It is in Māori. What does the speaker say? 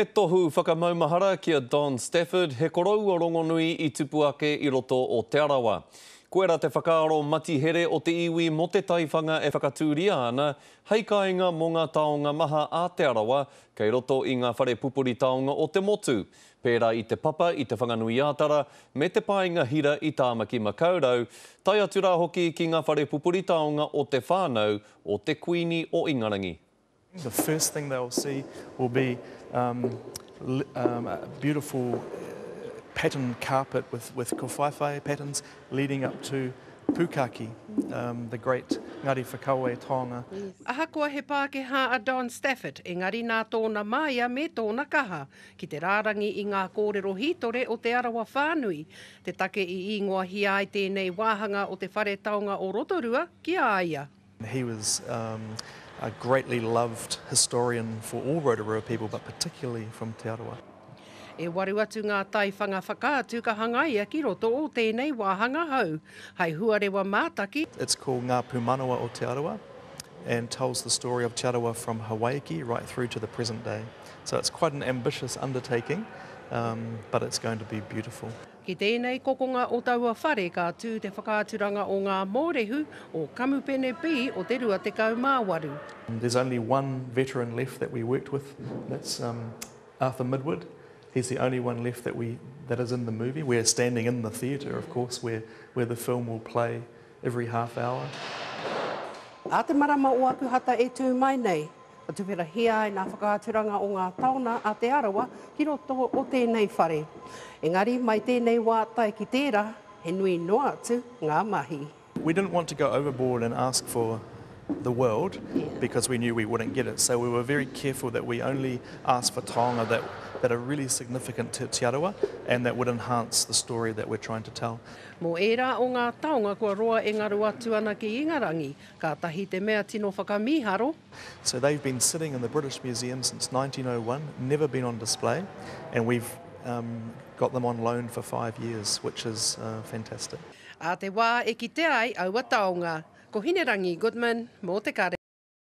He tohu whakamaumahara kia Don Stafford, he korau o rongonui I tupu ake I roto o Te Arawa. Koera te whakaaro matihere o te iwi mo te taiwhanga e whakatūria ana, hei kāinga mō ngā taonga maha a Te Arawa, kei roto I ngā whare pupuri taonga o te motu. Pērā I te papa, I te whanganui ātara, me te pāinga hira I tāmaki makaurau, tai atu rā hoki ki ngā whare pupuri taonga o te whānau o te kuini o Ingarangi. The first thing they'll see will be a beautiful pattern carpet with kowhaiwhai patterns leading up to Pukaki, the great Ngāti Whakaue taonga. Ahakoa he Pākehā a Don Stafford, engari nā tōna māia me tōna kaha, ki te rārangi I ngā kōrero hitore o Te Arawa whānui, te take I ingoa hi ai tēnei wāhanga o te whare taonga o Rotorua ki Aia. He was a greatly loved historian for all Rotorua people, but particularly from Te Arawa. E waru atu ngā taiwhanga whakaatu ka hangaia ki roto o tēnei wāhanga hau, hei huarewa mātaki. It's called Ngā Pūmanawa o Te Arawa and tells the story of Te Arawa from Hawaii right through to the present day. So it's quite an ambitious undertaking, but it's going to be beautiful. Ki tēnei kokonga o taua whare ka tū te whakaaturanga o ngā mōrehu o Kamupene Pi o te rua te kaumāwaru. There's only one veteran left that we worked with, that's Arthur Midwood. He's the only one left that is in the movie. We're standing in the theatre, of course, where the film will play every half hour. A te marama o aku hata e tū mai nei, ka tuwhera hia ai ngā whakaaturanga o ngā taona a Te Arawa ki roto o tēnei whare. Engari, mai tēnei wā tai ki tērā, he nui noa atu ngā mahi. We didn't want to go overboard and ask for the world because we knew we wouldn't get it. So we were very careful that we only asked for taonga that are really significant to Te Arawa and that would enhance the story that we're trying to tell. Mō ērā o ngā taonga kua roa e ngaru atu ana ki Ingarangi, ka tahi te mea tino whakamiharo. So they've been sitting in the British Museum since 1901, never been on display, and we've got them on loan for 5 years, which is fantastic. A te wā e ki te ai aua taonga. Ko Hinerangi Goodman, mō te kare.